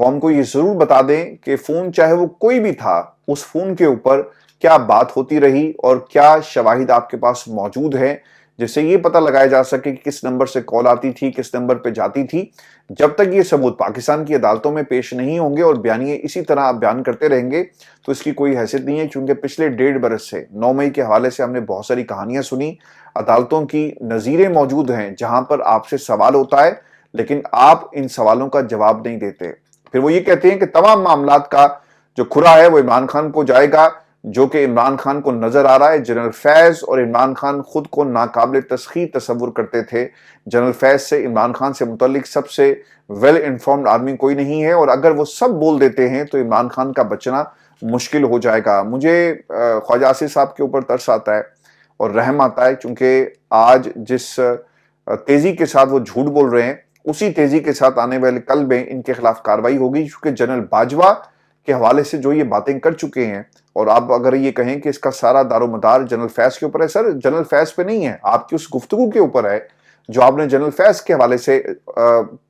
قوم کو یہ ضرور بتا دیں کہ فون چاہے وہ کوئی بھی تھا، اس فون کے اوپر کیا بات ہوتی رہی اور کیا شواہد آپ کے پاس موجود ہے جس سے یہ پتہ لگایا جا سکے کہ کس نمبر سے کال آتی تھی، کس نمبر پہ جاتی تھی۔ جب تک یہ ثبوت پاکستان کی عدالتوں میں پیش نہیں ہوں گے اور بیانیے اسی طرح آپ بیان کرتے رہیں گے تو اس کی کوئی حیثیت نہیں ہے، کیونکہ پچھلے 1.5 برس سے 9 مئی کے حوالے سے ہم نے بہت ساری کہانیاں سنی، عدالتوں کی نظیریں موجود ہیں جہاں پر آپ سے سوال ہوتا ہے لیکن آپ ان سوالوں کا جواب نہیں دیتے۔ پھر وہ یہ کہتے ہیں کہ تمام معاملات کا جو کھرا ہے وہ عمران خان کو جائے گا، جو کہ عمران خان کو نظر آ رہا ہے۔ جنرل فیض اور عمران خان خود کو ناقابل تسخیر تصور کرتے تھے۔ جنرل فیض سے، عمران خان سے متعلق سب سے ویل انفارمڈ آدمی کوئی نہیں ہے، اور اگر وہ سب بول دیتے ہیں تو عمران خان کا بچنا مشکل ہو جائے گا۔ مجھے خواجہ آصف صاحب کے اوپر ترس آتا ہے اور رحم آتا ہے، چونکہ آج جس تیزی کے ساتھ وہ جھوٹ بول رہے ہیں اسی تیزی کے ساتھ آنے والے کل میں ان کے خلاف کارروائی ہوگی، کیونکہ جنرل باجوہ کے حوالے سے جو یہ باتیں کر چکے ہیں، اور آپ اگر یہ کہیں کہ اس کا سارا دار و مدار جنرل فیض کے اوپر ہے، سر جنرل فیض پہ نہیں ہے، آپ کی اس گفتگو کے اوپر ہے جو آپ نے جنرل فیض کے حوالے سے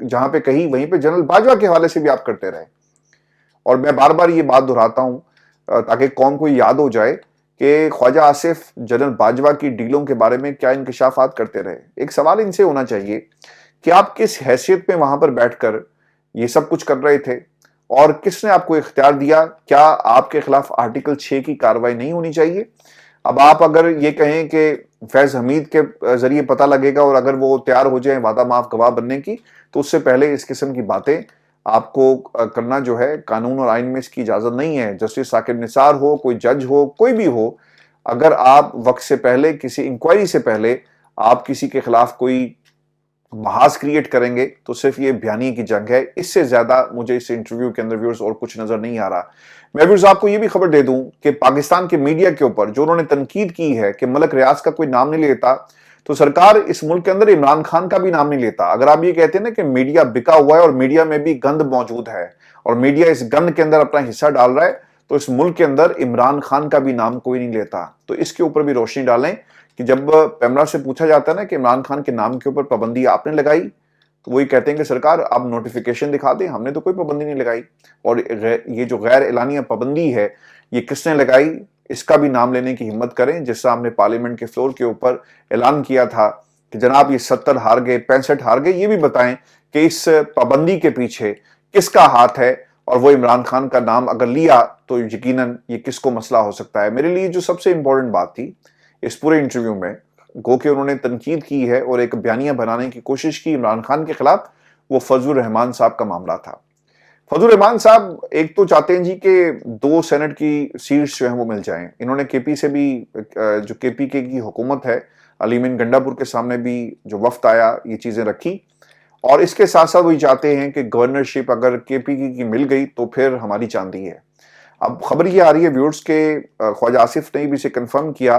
جہاں پہ کہی وہیں پہ جنرل باجوہ کے حوالے سے بھی آپ کرتے رہے۔ اور میں بار بار یہ بات دہراتا ہوں تاکہ قوم کو یاد ہو جائے کہ خواجہ آصف جنرل باجوہ کی ڈیلوں کے بارے میں کیا انکشافات کرتے رہے۔ ایک سوال ان سے ہونا چاہیے کہ آپ کس حیثیت میں وہاں پر بیٹھ کر یہ سب کچھ کر رہے تھے اور کس نے آپ کو اختیار دیا؟ کیا آپ کے خلاف آرٹیکل 6 کی کارروائی نہیں ہونی چاہیے؟ اب آپ اگر یہ کہیں کہ فیض حمید کے ذریعے پتہ لگے گا اور اگر وہ تیار ہو جائیں وعدہ معاف گواہ بننے کی، تو اس سے پہلے اس قسم کی باتیں آپ کو کرنا جو ہے قانون اور آئین میں اس کی اجازت نہیں ہے۔ جسٹس ثاقب نثار ہو، کوئی جج ہو، کوئی بھی ہو، اگر آپ وقت سے پہلے کسی انکوائری سے پہلے آپ کسی کے خلاف کوئی محاذ کریٹ کریں گے تو صرف یہ بیانیے کی جنگ ہے۔ اس سے زیادہ مجھے اس انٹرویو کے اندر ویورز اور کچھ نظر نہیں آ رہا۔ میں ویورز آپ کو یہ بھی خبر دے دوں کہ پاکستان کے میڈیا کے اوپر جو انہوں نے تنقید کی ہے کہ ملک ریاض کا کوئی نام نہیں لیتا، تو سرکار اس ملک کے اندر عمران خان کا بھی نام نہیں لیتا۔ اگر آپ یہ کہتے ہیں نا کہ میڈیا بکا ہوا ہے اور میڈیا میں بھی گند موجود ہے اور میڈیا اس گند کے اندر اپنا حصہ ڈال رہا ہے، تو اس ملک کے اندر عمران خان کا بھی نام کوئی نہیں لیتا۔ تو اس کے اوپر بھی روشنی ڈالیں کہ جب پیمرا سے پوچھا جاتا ہے نا کہ عمران خان کے نام کے اوپر پابندی آپ نے لگائی، تو وہی کہتے ہیں کہ سرکار آپ نوٹیفیکیشن دکھا دیں، ہم نے تو کوئی پابندی نہیں لگائی۔ اور یہ جو غیر اعلانیہ پابندی ہے یہ کس نے لگائی، اس کا بھی نام لینے کی ہمت کریں۔ جس طرح ہم نے پارلیمنٹ کے فلور کے اوپر اعلان کیا تھا کہ جناب یہ 70 ہار گئے، 65 ہار گئے، یہ بھی بتائیں کہ اس پابندی کے پیچھے کس کا ہاتھ ہے، اور وہ عمران خان کا نام اگر لیا تو یقیناً یہ کس کو مسئلہ ہو سکتا ہے۔ میرے لیے جو سب سے امپورٹنٹ بات تھی اس پورے انٹرویو میں، گو کہ انہوں نے تنقید کی ہے اور ایک بیانیہ بنانے کی کوشش کی عمران خان کے خلاف، وہ فضل الرحمان صاحب کا معاملہ تھا۔ فضل الرحمان صاحب ایک تو چاہتے ہیں جی کہ 2 سینٹ کی سیٹس جو ہیں وہ مل جائیں۔ انہوں نے کے پی سے بھی، جو کے پی کے کی حکومت ہے، علیمن گنڈا پور کے سامنے بھی جو وفد آیا یہ چیزیں رکھی، اور اس کے ساتھ ساتھ وہی چاہتے ہیں کہ گورنرشپ اگر کے پی کی مل گئی تو پھر ہماری چاندی ہے۔ اب خبر یہ آ رہی ہے ویورز کے خواجہ آصف نے بھی اسے کنفرم کیا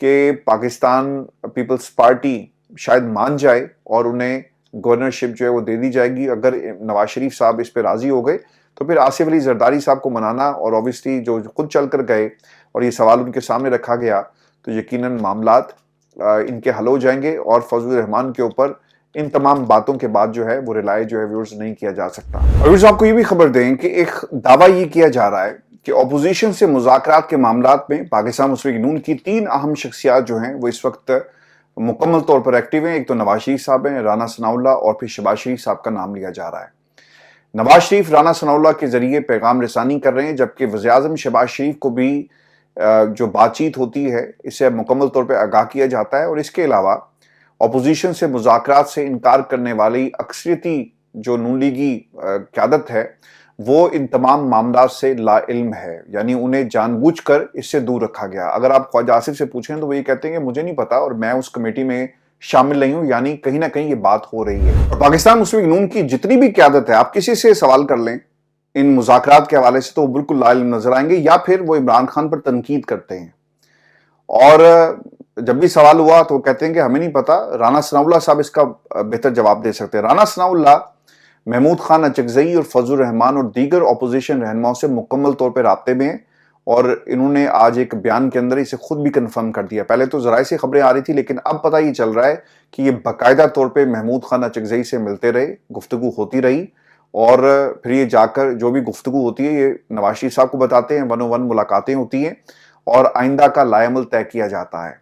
کہ پاکستان پیپلز پارٹی شاید مان جائے اور انہیں گورنرشپ جو ہے وہ دے دی جائے گی۔ اگر نواز شریف صاحب اس پہ راضی ہو گئے تو پھر آصف علی زرداری صاحب کو منانا، اور اوبیسلی جو خود چل کر گئے اور یہ سوال ان کے سامنے رکھا گیا، تو یقیناً معاملات ان کے حل ہو جائیں گے، اور فضل الرحمان کے اوپر ان تمام باتوں کے بعد جو ہے وہ ریلائے جو ہے ویورز نہیں کیا جا سکتا۔ اور ویورز آپ کو یہ بھی خبر دیں کہ ایک دعویٰ یہ کیا جا رہا ہے کہ اپوزیشن سے مذاکرات کے معاملات میں پاکستان مسلم لیگ نون کی 3 اہم شخصیات جو ہیں وہ اس وقت مکمل طور پر ایکٹیو ہیں۔ ایک تو نواز شریف صاحب ہیں، رانا ثناء اللہ، اور پھر شہباز شریف صاحب کا نام لیا جا رہا ہے۔ نواز شریف رانا ثناء اللہ کے ذریعے پیغام رسانی کر رہے ہیں، جبکہ وزیر اعظم شہباز شریف کو بھی جو بات چیت ہوتی ہے اس سے مکمل طور پہ آگاہ کیا جاتا ہے۔ اور اس کے علاوہ اپوزیشن سے مذاکرات سے انکار کرنے والی اکثریتی جو نون لیگی قیادت ہے وہ ان تمام معاملات سے لا علم ہے، یعنی انہیں جان بوجھ کر اس سے دور رکھا گیا۔ اگر آپ خواجہ آصف سے پوچھیں تو وہ یہ کہتے ہیں کہ مجھے نہیں پتا اور میں اس کمیٹی میں شامل نہیں ہوں، یعنی کہیں نہ کہیں یہ بات ہو رہی ہے۔ اور پاکستان مسلم لیگ نون کی جتنی بھی قیادت ہے، آپ کسی سے سوال کر لیں ان مذاکرات کے حوالے سے تو وہ بالکل لا علم نظر آئیں گے، یا پھر وہ عمران خان پر تنقید کرتے ہیں۔ اور جب بھی سوال ہوا تو وہ کہتے ہیں کہ ہمیں نہیں پتا، رانا ثناء اللہ صاحب اس کا بہتر جواب دے سکتے ہیں۔ رانا ثناء اللہ محمود خان اچکزئی اور فضل الرحمان اور دیگر اپوزیشن رہنماؤں سے مکمل طور پہ رابطے میں ہیں، اور انہوں نے آج ایک بیان کے اندر اسے خود بھی کنفرم کر دیا۔ پہلے تو ذرائع سے خبریں آ رہی تھی، لیکن اب پتہ یہ چل رہا ہے کہ یہ باقاعدہ طور پہ محمود خان اچکزئی سے ملتے رہے، گفتگو ہوتی رہی، اور پھر یہ جا کر جو بھی گفتگو ہوتی ہے یہ نواز شریف صاحب کو بتاتے ہیں, 101 ملاقاتیں ہوتی ہیں اور آئندہ کا لائے عمل طے کیا جاتا ہے.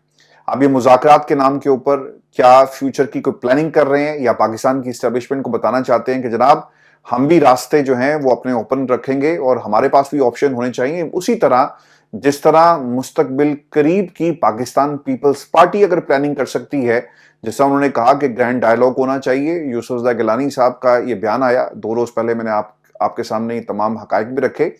اب یہ مذاکرات کے نام کے اوپر کیا فیوچر کی کوئی پلاننگ کر رہے ہیں یا پاکستان کی اسٹیبلشمنٹ کو بتانا چاہتے ہیں کہ جناب ہم بھی راستے جو ہیں وہ اپنے اوپن رکھیں گے اور ہمارے پاس بھی آپشن ہونے چاہیے, اسی طرح جس طرح مستقبل قریب کی پاکستان پیپلز پارٹی اگر پلاننگ کر سکتی ہے, جس طرح انہوں نے کہا کہ گرینڈ ڈائیلاگ ہونا چاہیے. یوسفزئی گیلانی صاحب کا یہ بیان آیا 2 روز پہلے, میں نے آپ کے سامنے یہ تمام حقائق بھی رکھے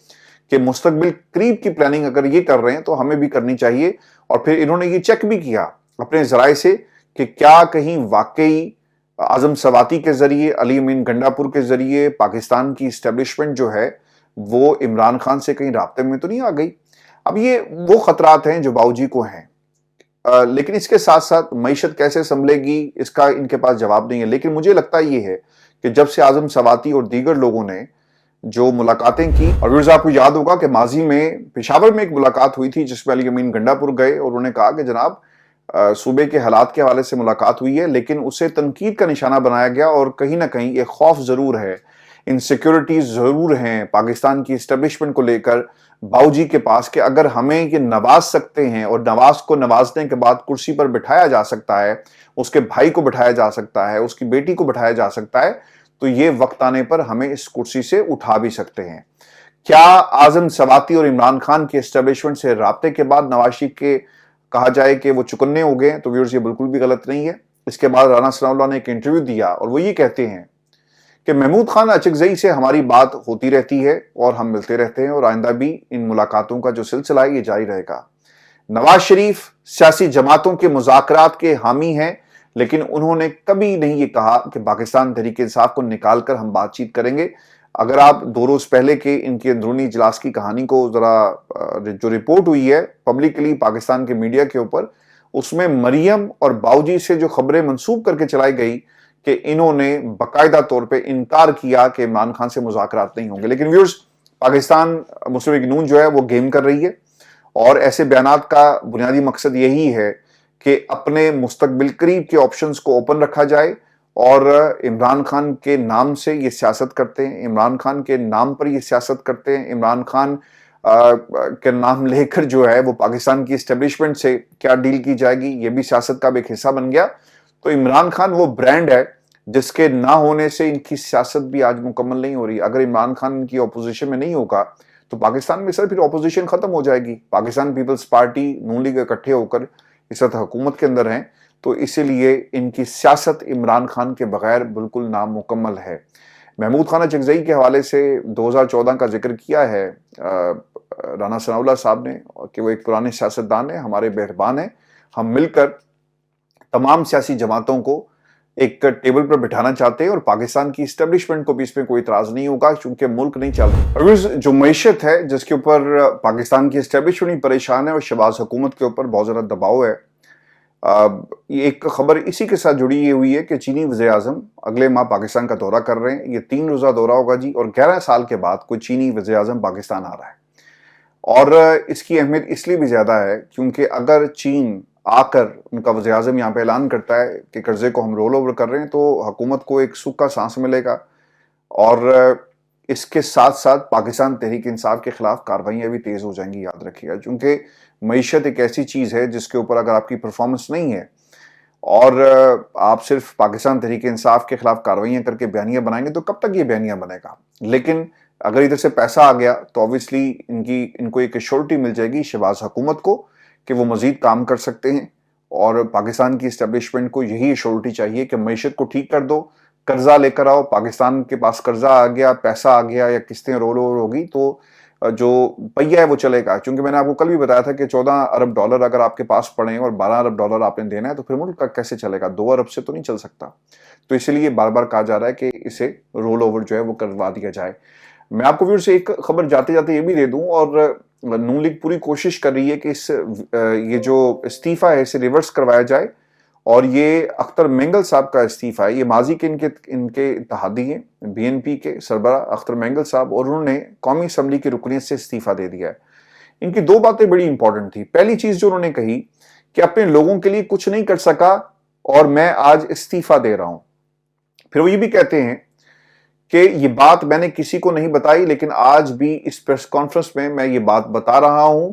کہ مستقبل قریب کی پلاننگ اگر یہ کر رہے ہیں تو ہمیں بھی کرنی چاہیے. اور پھر انہوں نے یہ چیک بھی کیا اپنے ذرائع سے کہ کیا کہیں واقعی اعظم سواتی کے ذریعے, علی امین گنڈاپور کے ذریعے پاکستان کی اسٹیبلشمنٹ جو ہے وہ عمران خان سے کہیں رابطے میں تو نہیں آ گئی. اب یہ وہ خطرات ہیں جو باؤجی کو ہیں, لیکن اس کے ساتھ ساتھ معیشت کیسے سنبھلے گی اس کا ان کے پاس جواب نہیں ہے. لیکن مجھے لگتا یہ ہے کہ جب سے اعظم سواتی اور دیگر لوگوں نے جو ملاقاتیں کی, اور ویورز آپ کو یاد ہوگا کہ ماضی میں پشاور میں ایک ملاقات ہوئی تھی جس میں علی امین گنڈاپور گئے اور انہوں نے کہا کہ جناب صوبے کے حالات کے حوالے سے ملاقات ہوئی ہے, لیکن اسے تنقید کا نشانہ بنایا گیا اور کہیں نہ کہیں ایک خوف ضرور ہے, انسیکیورٹیز ضرور ہیں پاکستان کی اسٹیبلشمنٹ کو لے کر باؤجی کے پاس کہ اگر ہمیں یہ نواز سکتے ہیں اور نواز کو نوازنے کے بعد کرسی پر بٹھایا جا سکتا ہے, اس کے بھائی کو بٹھایا جا سکتا ہے, اس کی بیٹی کو بٹھایا جا سکتا ہے, تو یہ وقت آنے پر ہمیں اس کرسی سے اٹھا بھی سکتے ہیں. کیا اعظم سواتی اور عمران خان کے اسٹیبلشمنٹ سے رابطے کے بعد نواز شریف کے کہا جائے کہ وہ چکنے ہو گئے؟ تو ویورز یہ بالکل بھی غلط نہیں ہے. اس کے بعد رانا ثناء اللہ نے ایک انٹرویو دیا اور وہ یہ کہتے ہیں کہ محمود خان اچکزئی سے ہماری بات ہوتی رہتی ہے اور ہم ملتے رہتے ہیں اور آئندہ بھی ان ملاقاتوں کا جو سلسلہ ہے یہ جاری رہے گا. نواز شریف سیاسی جماعتوں کے مذاکرات کے حامی ہیں, لیکن انہوں نے کبھی نہیں یہ کہا کہ پاکستان تحریک انصاف کو نکال کر ہم بات چیت کریں گے. اگر آپ 2 روز پہلے کے ان کے اندرونی اجلاس کی کہانی کو ذرا جو رپورٹ ہوئی ہے پبلکلی پاکستان کے میڈیا کے اوپر, اس میں مریم اور باؤجی سے جو خبریں منسوب کر کے چلائی گئی کہ انہوں نے باقاعدہ طور پہ انکار کیا کہ عمران خان سے مذاکرات نہیں ہوں گے. لیکن ویورز پاکستان مسلم لیگ نون جو ہے وہ گیم کر رہی ہے اور ایسے بیانات کا بنیادی مقصد یہی ہے کہ اپنے مستقبل قریب کے آپشنز کو اوپن رکھا جائے اور عمران خان کے نام سے یہ سیاست کرتے ہیں, عمران خان کے نام پر یہ سیاست کرتے ہیں, عمران خان کے نام لے کر جو ہے وہ پاکستان کی اسٹیبلشمنٹ سے کیا ڈیل کی جائے گی یہ بھی سیاست کا ایک حصہ بن گیا. تو عمران خان وہ برانڈ ہے جس کے نہ ہونے سے ان کی سیاست بھی آج مکمل نہیں ہو رہی. اگر عمران خان ان کی اپوزیشن میں نہیں ہوگا تو پاکستان میں سر پھر اپوزیشن ختم ہو جائے گی. پاکستان پیپلز پارٹی نون لیگ اکٹھے ہو کر اس وقت حکومت کے اندر ہیں, تو اسی لیے ان کی سیاست عمران خان کے بغیر بالکل نامکمل ہے. محمود خان اچکزئی کے حوالے سے 2014 کا ذکر کیا ہے رانا ثناء اللہ صاحب نے کہ وہ ایک پرانے سیاستدان ہیں, ہمارے مہربان ہیں, ہم مل کر تمام سیاسی جماعتوں کو ایک ٹیبل پر بٹھانا چاہتے ہیں اور پاکستان کی اسٹیبلشمنٹ کو بھی اس میں کوئی اعتراض نہیں ہوگا کیونکہ ملک نہیں چل رہا. جو معیشت ہے جس کے اوپر پاکستان کی اسٹیبلشمنٹ پریشان ہے اور شہباز حکومت کے اوپر بہت زیادہ دباؤ ہے. یہ ایک خبر اسی کے ساتھ جڑی ہوئی ہے کہ چینی وزیر اعظم اگلے ماہ پاکستان کا دورہ کر رہے ہیں. یہ 3 روزہ دورہ ہوگا جی, اور 11 سال کے بعد کوئی چینی وزیر اعظم پاکستان آ رہا ہے. اور اس کی اہمیت اس لیے بھی زیادہ ہے کیونکہ اگر چین آ کر ان کا وزیر اعظم یہاں پہ اعلان کرتا ہے کہ قرضے کو ہم رول اوور کر رہے ہیں تو حکومت کو ایک سکھ کا سانس ملے گا. اور اس کے ساتھ ساتھ پاکستان تحریک انصاف کے خلاف کارروائیاں بھی تیز ہو جائیں گی, یاد رکھیے گا, کیونکہ معیشت ایک ایسی چیز ہے جس کے اوپر اگر آپ کی پرفارمنس نہیں ہے اور آپ صرف پاکستان تحریک انصاف کے خلاف کارروائیاں کر کے بیانیاں بنائیں گے تو کب تک یہ بیانیاں بنے گا. لیکن اگر ادھر سے پیسہ آ گیا تو obviously ان کو ایک ایشورٹی مل جائے گی شہباز حکومت کو کہ وہ مزید کام کر سکتے ہیں. اور پاکستان کی اسٹیبلشمنٹ کو یہی ایشورٹی چاہیے کہ معیشت کو ٹھیک کر دو, قرضہ لے کر آؤ. پاکستان کے پاس قرضہ آ گیا, پیسہ آ گیا یا قسطیں رول اوور ہوگی تو جو پہیہ ہے وہ چلے گا. کیونکہ میں نے آپ کو کل بھی بتایا تھا کہ 14 ارب ڈالر اگر آپ کے پاس پڑے اور 12 ارب ڈالر آپ نے دینا ہے تو پھر ملک کا کیسے چلے گا؟ 2 ارب سے تو نہیں چل سکتا. تو اسی لیے بار بار کہا جا رہا ہے کہ اسے رول اوور جو ہے وہ کروا دیا جائے. میں آپ کو ویور سے ایک خبر جاتے جاتے یہ بھی دے دوں, اور نون لیگ پوری کوشش کر رہی ہے کہ یہ جو استعفیٰ ہے اسے ریورس کروایا جائے. اور یہ اختر مینگل صاحب کا استعفیٰ ہے, یہ ماضی کے ان کے اتحادی ہیں بی این پی کے سربراہ اختر مینگل صاحب, اور انہوں نے قومی اسمبلی کی رکنیت سے استعفیٰ دے دیا ہے. ان کی 2 باتیں بڑی امپورٹنٹ تھی. پہلی چیز جو انہوں نے کہی کہ اپنے لوگوں کے لیے کچھ نہیں کر سکا اور میں آج استعفیٰ دے رہا ہوں. پھر وہ یہ بھی کہتے ہیں کہ یہ بات میں نے کسی کو نہیں بتائی، لیکن آج بھی اس پریس کانفرنس میں یہ بات بتا رہا ہوں۔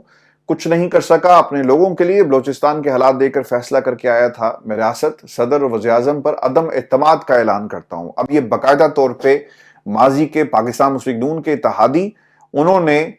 کچھ نہیں کر سکا اپنے لوگوں کے لیے، بلوچستان کے حالات دیکھ کر فیصلہ کر کے آیا تھا۔ میں ریاست، صدر اور وزیر اعظم پر عدم اعتماد کا اعلان کرتا ہوں۔ اب یہ باقاعدہ طور پہ ماضی کے پاکستان مسلم لیگ نون کے اتحادی، انہوں نے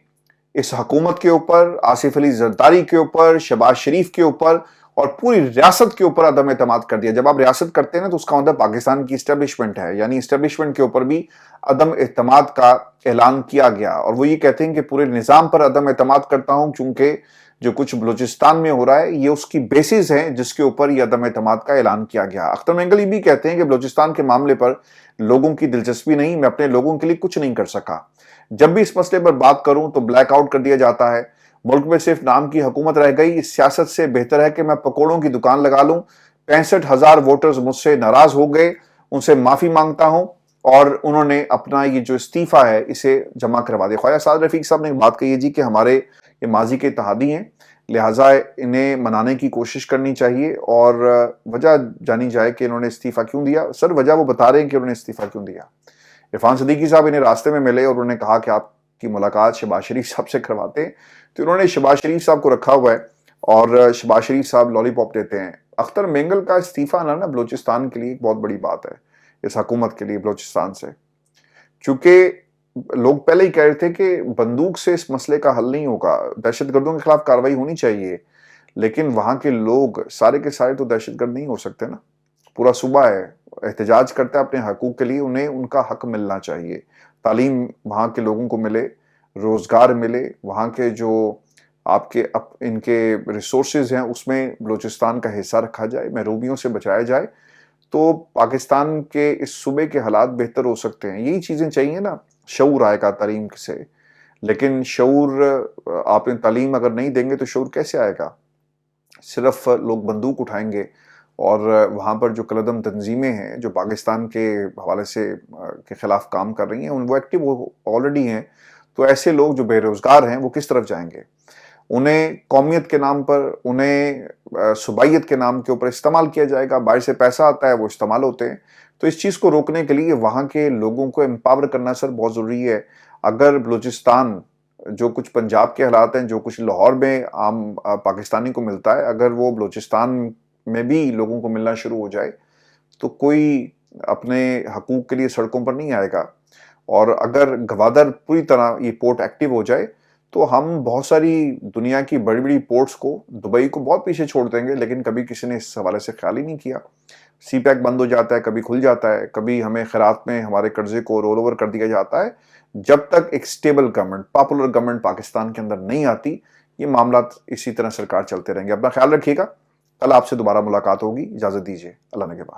اس حکومت کے اوپر، آصف علی زرداری کے اوپر، شہباز شریف کے اوپر اور پوری ریاست کے اوپر عدم اعتماد کر دیا۔ جب آپ ریاست کرتے ہیں نا تو اس کا مطلب پاکستان کی اسٹیبلشمنٹ ہے، یعنی اسٹیبلشمنٹ کے اوپر بھی عدم اعتماد کا اعلان کیا گیا، اور وہ یہ کہتے ہیں کہ پورے نظام پر عدم اعتماد کرتا ہوں، چونکہ جو کچھ بلوچستان میں ہو رہا ہے یہ اس کی بیسز ہیں جس کے اوپر یہ عدم اعتماد کا اعلان کیا گیا۔ اختر مینگل یہ بھی کہتے ہیں کہ بلوچستان کے معاملے پر لوگوں کی دلچسپی نہیں، میں اپنے لوگوں کے لیے کچھ نہیں کر سکا۔ جب بھی اس مسئلے پر بات کروں تو بلیک آؤٹ کر دیا جاتا ہے۔ ملک میں صرف نام کی حکومت رہ گئی، اس سیاست سے بہتر ہے کہ میں پکوڑوں کی دکان لگا لوں۔ 65,000 ووٹرز مجھ سے ناراض ہو گئے، ان سے معافی مانگتا ہوں، اور انہوں نے اپنا یہ جو استعفیٰ ہے اسے جمع کروا دیا۔ خواجہ سعد رفیق صاحب نے بات کہی ہے جی کہ ہمارے یہ ماضی کے اتحادی ہیں، لہٰذا انہیں منانے کی کوشش کرنی چاہیے اور وجہ جانی جائے کہ انہوں نے استعفیٰ کیوں دیا۔ سر وجہ وہ بتا رہے ہیں کہ انہوں نے استعفیٰ کیوں دیا۔ عرفان صدیقی صاحب انہیں راستے میں ملے اور انہوں نے کہا کہ آپ کی ملاقات شہباز شریف صاحب سے کرواتے ہیں، تو انہوں نے شہباز شریف صاحب کو رکھا ہوا ہے اور شہباز شریف صاحب لالی پاپ دیتے ہیں۔ اختر مینگل کا استعفیٰ نا بلوچستان کے لیے ایک بہت بڑی بات ہے، اس حکومت کے لیے بلوچستان سے، چونکہ لوگ پہلے ہی کہہ رہے تھے کہ بندوق سے اس مسئلے کا حل نہیں ہوگا، دہشت گردوں کے خلاف کارروائی ہونی چاہیے، لیکن وہاں کے لوگ سارے کے سارے تو دہشت گرد نہیں ہو سکتے نا۔ پورا صوبہ ہے، احتجاج کرتا ہے اپنے حقوق کے لیے، انہیں ان کا حق ملنا چاہیے، تعلیم وہاں کے لوگوں کو ملے، روزگار ملے، وہاں کے جو آپ کے ان کے ریسورسز ہیں اس میں بلوچستان کا حصہ رکھا جائے، محرومیوں سے بچایا جائے، تو پاکستان کے اس صوبے کے حالات بہتر ہو سکتے ہیں۔ یہی چیزیں چاہیے نا، شعور آئے گا تعلیم سے، لیکن شعور آپ تعلیم اگر نہیں دیں گے تو شعور کیسے آئے گا؟ صرف لوگ بندوق اٹھائیں گے، اور وہاں پر جو کلعدم تنظیمیں ہیں جو پاکستان کے حوالے سے کے خلاف کام کر رہی ہیں وہ ایکٹیو آلریڈی ہیں، تو ایسے لوگ جو بے روزگار ہیں وہ کس طرف جائیں گے؟ انہیں قومیت کے نام پر، انہیں صوبائیت کے نام کے اوپر استعمال کیا جائے گا، باہر سے پیسہ آتا ہے وہ استعمال ہوتے ہیں۔ تو اس چیز کو روکنے کے لیے وہاں کے لوگوں کو امپاور کرنا سر بہت ضروری ہے۔ اگر بلوچستان جو کچھ پنجاب کے حالات ہیں، جو کچھ لاہور میں عام پاکستانی کو ملتا ہے، اگر وہ بلوچستان میں بھی لوگوں کو ملنا شروع ہو جائے تو کوئی اپنے حقوق کے لیے سڑکوں پر نہیں آئے گا۔ اور اگر گوادر پوری طرح یہ پورٹ ایکٹیو ہو جائے تو ہم بہت ساری دنیا کی بڑی بڑی پورٹس کو، دبئی کو بہت پیچھے چھوڑ دیں گے، لیکن کبھی کسی نے اس حوالے سے خیال ہی نہیں کیا۔ سی پیک بند ہو جاتا ہے، کبھی کھل جاتا ہے، کبھی ہمیں خیرات میں ہمارے قرضے کو رول اوور کر دیا جاتا ہے۔ جب تک ایک stable government, popular government Pakistan کے اندر نہیں آتی، یہ معاملات اسی طرح سرکار چلتے رہیں گے۔ اپنا خیال رکھیے گا، کل آپ سے دوبارہ ملاقات ہوگی، اجازت دیجیے، اللہ نگہبان۔